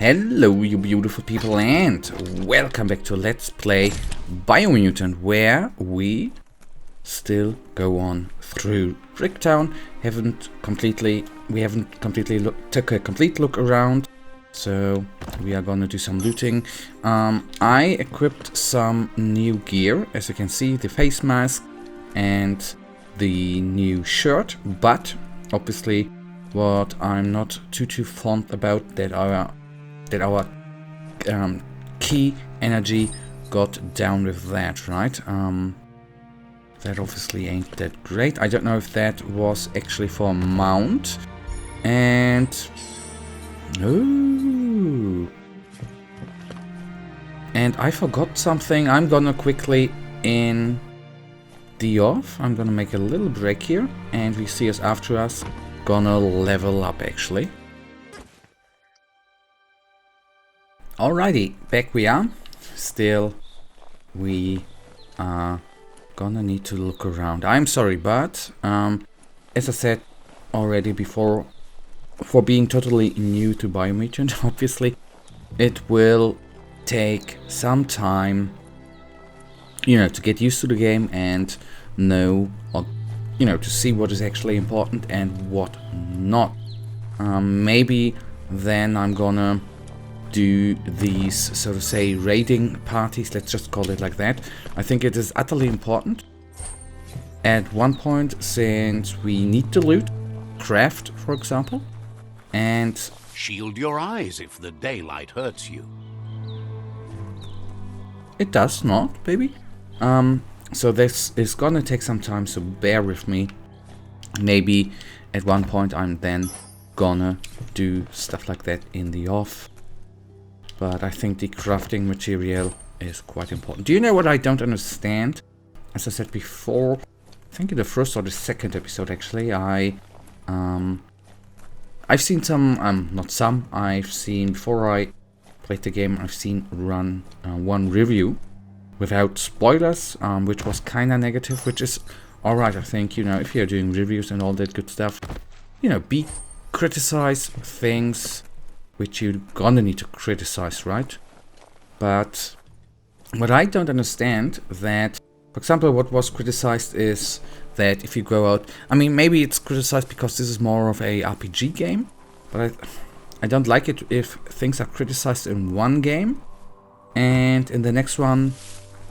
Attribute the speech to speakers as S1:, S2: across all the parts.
S1: Hello you beautiful people and welcome back to Let's Play Biomutant, where we still go on through Bricktown. We haven't completely took a complete look around, so we are gonna do some looting. I equipped some new gear, as you can see, the face mask and the new shirt, but obviously what I'm not too fond about that our key energy got down with that, right? That obviously ain't that great. I don't know if that was actually for a mount. And ooh, and I forgot something. I'm gonna quickly in the off. I'm gonna make a little break here, and we see us after us. Gonna level up actually. Alrighty, back we are. Still, we are gonna need to look around. I'm sorry, but as I said already before, for being totally new to Biomutant, obviously, it will take some time, you know, to get used to the game and know, or, you know, to see what is actually important and what not. Maybe then I'm gonna do these, so to say, raiding parties, let's just call it like that. I think it is utterly important at one point, since we need to loot, craft, for example, and
S2: shield your eyes if the daylight hurts you.
S1: It does not, baby. So this is gonna take some time, so bear with me. Maybe at one point I'm then gonna do stuff like that in the off. But I think the crafting material is quite important. Do you know what I don't understand? As I said before, I think in the first or the second episode actually, I've seen some, not some, I've seen, before I played the game, I've seen run one review without spoilers, which was kinda negative, which is alright. I think, you know, if you're doing reviews and all that good stuff, you know, criticize things which you're gonna need to criticize, right? But what I don't understand, that, for example, what was criticized is that if you go out, I mean, maybe it's criticized because this is more of a RPG game, but I don't like it if things are criticized in one game and in the next one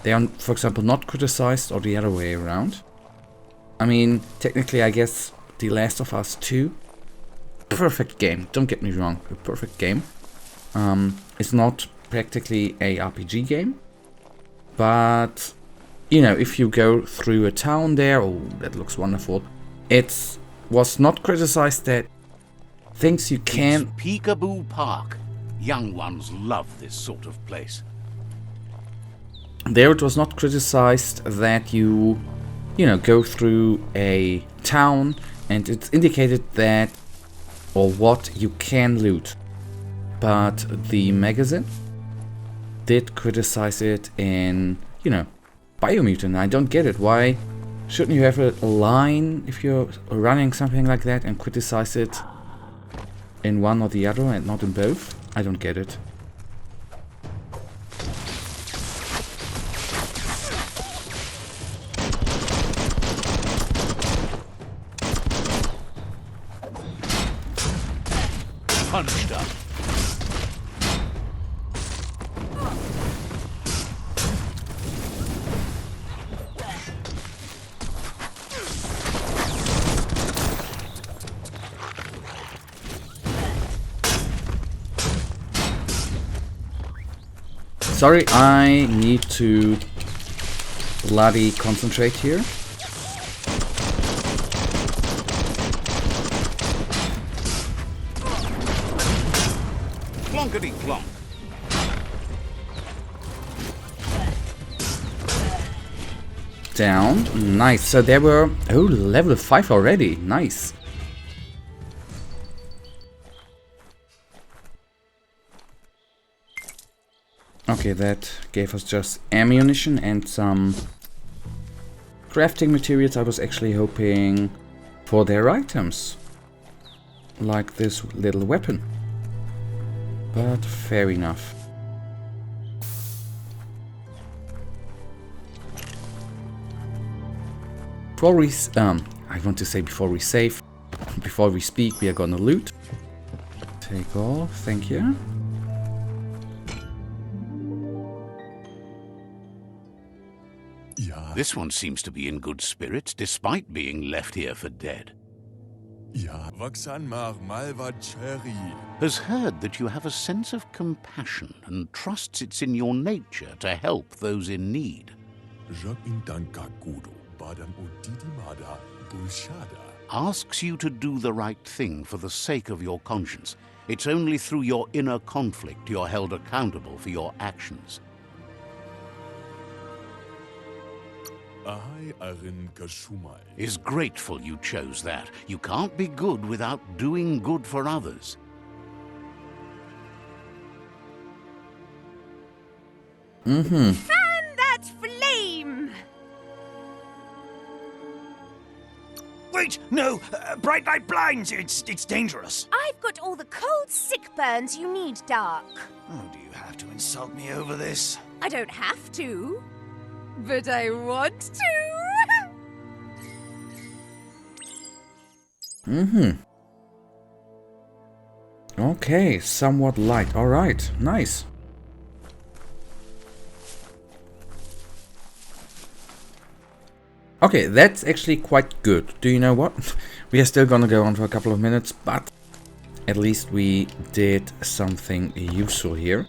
S1: they are, for example, not criticized, or the other way around. I mean, technically, I guess The Last of Us 2, perfect game, don't get me wrong, a perfect game. It's not practically a RPG game, but, you know, if you go through a town there, oh, that looks wonderful. It was not criticized that things you can...
S2: It's Peekaboo Park. Young ones love this sort of place.
S1: There it was not criticized that you know, go through a town and it's indicated that, or what you can loot. But the magazine did criticize it in, you know, Biomutant. I don't get it. Why shouldn't you have a line if you're running something like that and criticize it in one or the other and not in both? I don't get it.
S2: Punched up.
S1: Sorry, I need to bloody concentrate here.
S2: Plonkety plonk.
S1: Down. Nice. So there were... oh, level 5 already. Nice. Okay, that gave us just ammunition and some crafting materials. I was actually hoping for their items, like this little weapon. but fair enough. Before we, I want to say before we save, before we speak, we are gonna loot. Take all, thank you.
S3: Ja,
S2: This one seems to be in good spirits, despite being left here for dead.
S3: ja. Vaksan mar malva cherry.
S2: Has heard that you have a sense of compassion and trusts it's in your nature to help those in need.
S3: Jak intanka kudo, badam udidimada, bulshada.
S2: Asks you to do the right thing for the sake of your conscience. It's only through your inner conflict you're held accountable for your actions.
S3: Ahai arin kashumai.
S2: Is grateful you chose that. You can't be good without doing good for others.
S1: Mm-hmm.
S4: Fan that flame!
S5: Wait, no! Bright light blinds! It's dangerous!
S4: I've got all the cold sick burns you need, Dark.
S5: Oh, do you have to insult me over this?
S4: I don't have to, but I want to.
S1: Mm-hmm. Okay, somewhat light. Alright, nice. Okay, that's actually quite good. Do you know what? We are still gonna go on for a couple of minutes, but at least we did something useful here.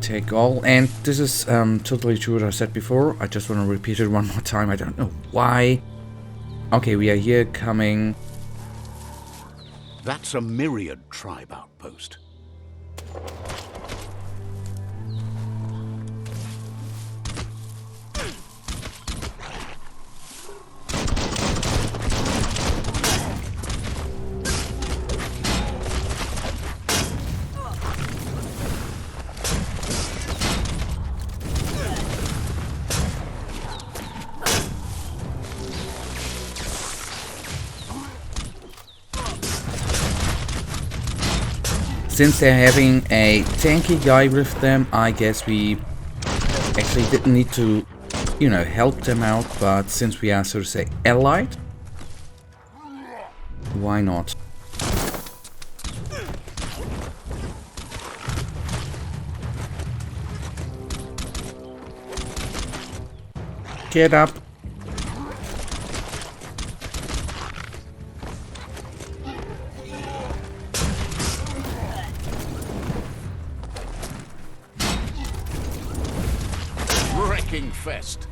S1: Take all, and this is totally true what I said before. I just want to repeat it one more time. I don't know why. Okay, we are here coming.
S2: That's a myriad tribe outpost.
S1: Since they're having a tanky guy with them, I guess we actually didn't need to, you know, help them out, but since we are, so to say, allied, why not? Get up.
S2: Wrecking fest.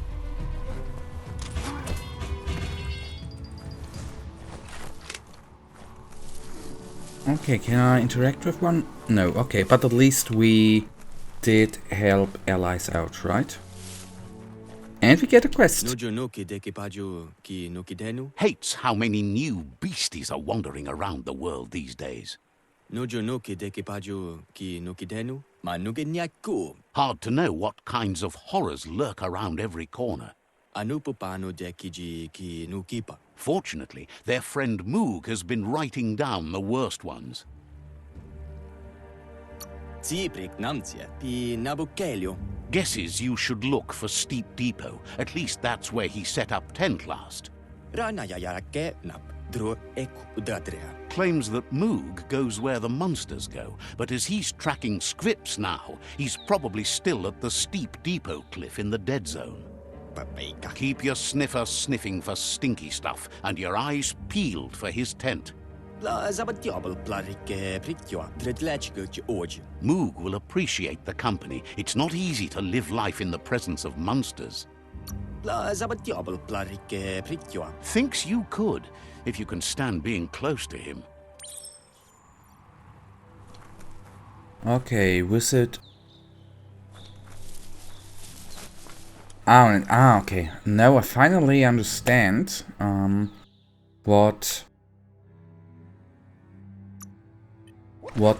S1: Okay, can I interact with one? No, okay, but at least we did help allies out, right? And we get a quest.
S2: Hates how many new beasties are wandering around the world these days. Hard to know what kinds of horrors lurk around every corner. Fortunately, their friend Moog has been writing down the worst ones. Guesses you should look for Steep Depot. At least that's where he set up tent last. Claims that Moog goes where the monsters go, but as he's tracking scripts now, he's probably still at the Steep Depot cliff in the dead zone. Keep your sniffer sniffing for stinky stuff and your eyes peeled for his tent. Moog will appreciate the company. It's not easy to live life in the presence of monsters. Thinks you could, if you can stand being close to him.
S1: Okay, wizard. Okay. Now I finally understand what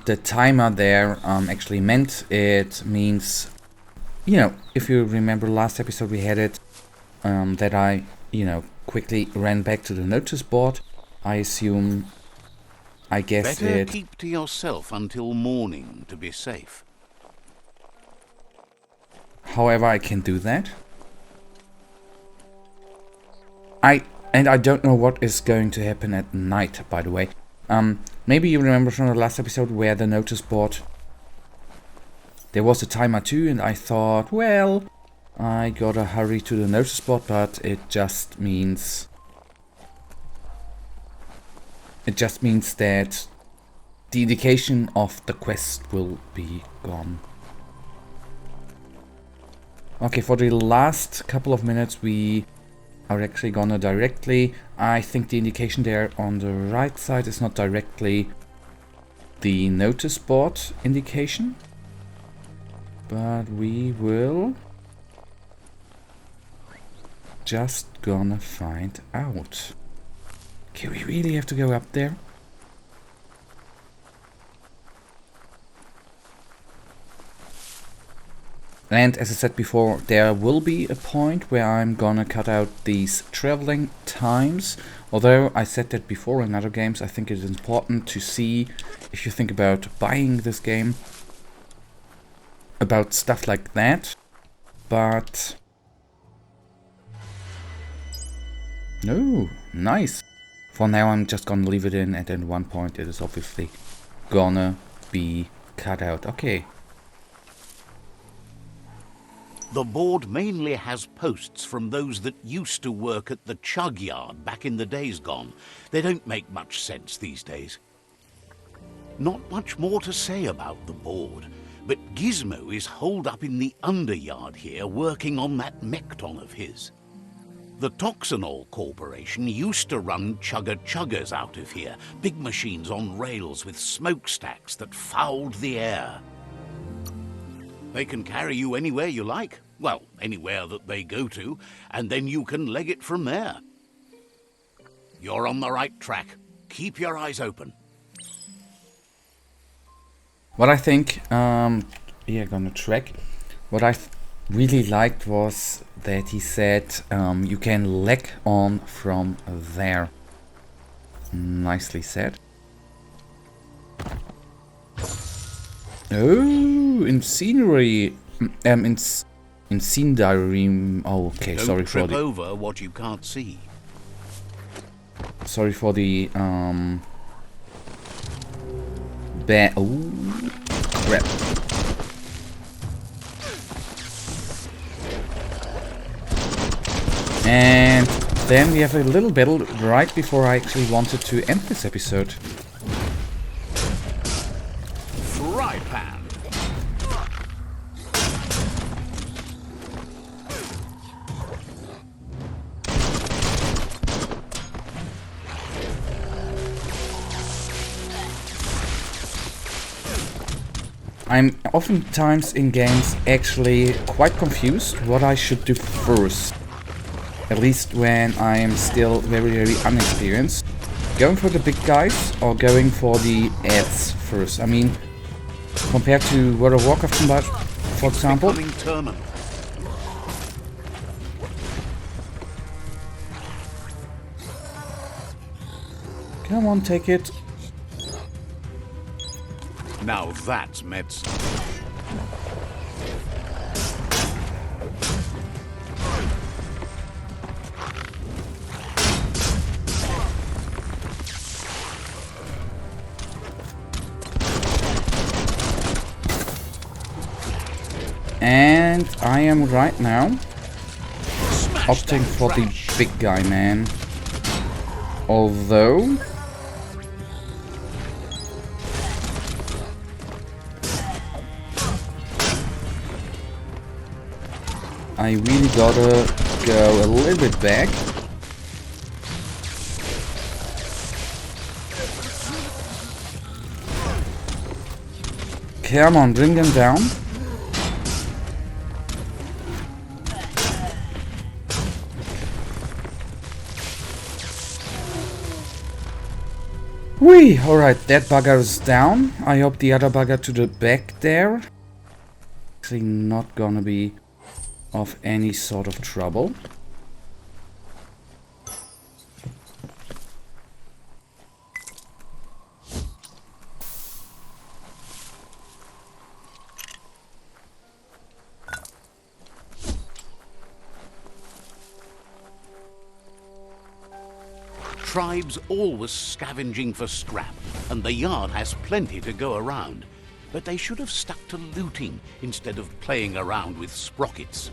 S1: the timer there actually meant. It means, you know, if you remember last episode we had it, that I, you know, quickly ran back to the notice board. I assume I guess
S2: Better keep to yourself until morning to be safe.
S1: However, I can do that. And I don't know what is going to happen at night, by the way. Maybe you remember from the last episode where the notice board, there was a timer too, and I thought, well, I gotta hurry to the notice board, but it just means that the indication of the quest will be gone. Okay, for the last couple of minutes we are actually gonna directly, I think the indication there on the right side is not directly the notice board indication, but we will just gonna find out. Okay, we really have to go up there? And as I said before, there will be a point where I'm gonna cut out these traveling times. Although I said that before in other games, I think it is important to see, if you think about buying this game, about stuff like that. But no, nice. For now I'm just gonna leave it in, and at one point it is obviously gonna be cut out. Okay.
S2: The board mainly has posts from those that used to work at the chug yard back in the days gone. They don't make much sense these days. Not much more to say about the board, but Gizmo is holed up in the underyard here working on that Mekton of his. The Toxanol Corporation used to run chugger-chuggers out of here, big machines on rails with smokestacks that fouled the air. They can carry you anywhere you like. Well, anywhere that they go to, and then you can leg it from there. You're on the right track. Keep your eyes open.
S1: What I think, gonna track. What I really liked was that he said you can leg on from there. Nicely said. Oh, in scenery, in scenery. Oh, okay.
S2: Don't
S1: Sorry for
S2: trip
S1: the.
S2: over what you can't see.
S1: Sorry for the Oh, crap. And then we have a little battle right before I actually wanted to end this episode.
S2: Fry pan.
S1: I'm oftentimes in games actually quite confused what I should do first. At least when I am still very unexperienced. Going for the big guys or going for the ads first? I mean, compared to World of Warcraft, for example. Come on, take it.
S2: Now that's medicine.
S1: And I am right now opting for the big guy, man. Although I really gotta go a little bit back. Come on, bring them down. Whee! Alright, that bugger is down. I hope the other bugger to the back there actually not gonna be of any sort of trouble.
S2: tribe's always scavenging for scrap, and the yard has plenty to go around. But they should have stuck to looting instead of playing around with sprockets.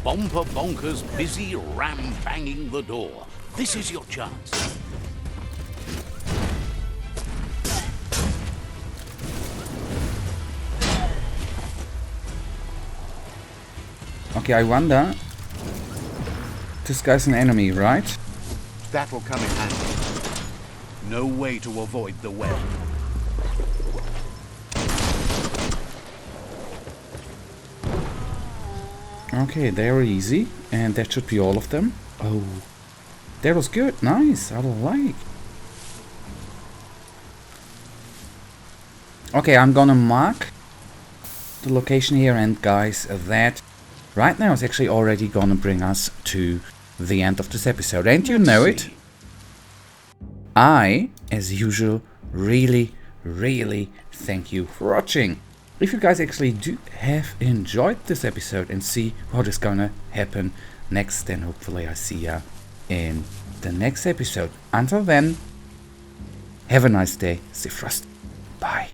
S2: Bomper Bonker's busy ram-banging the door. This is your chance.
S1: Okay, I wonder. This guy's an enemy, right?
S2: That'll come in handy. No way to avoid the web.
S1: Okay, they're easy. And that should be all of them. Oh. That was good. Nice. I like. Okay, I'm gonna mark the location here. And guys, that right now is actually already gonna bring us to the end of this episode. And you know it. I, as usual, really thank you for watching. If you guys actually do have enjoyed this episode and see what is gonna happen next, then hopefully I see ya in the next episode. Until then, have a nice day. Stay frosty. Bye.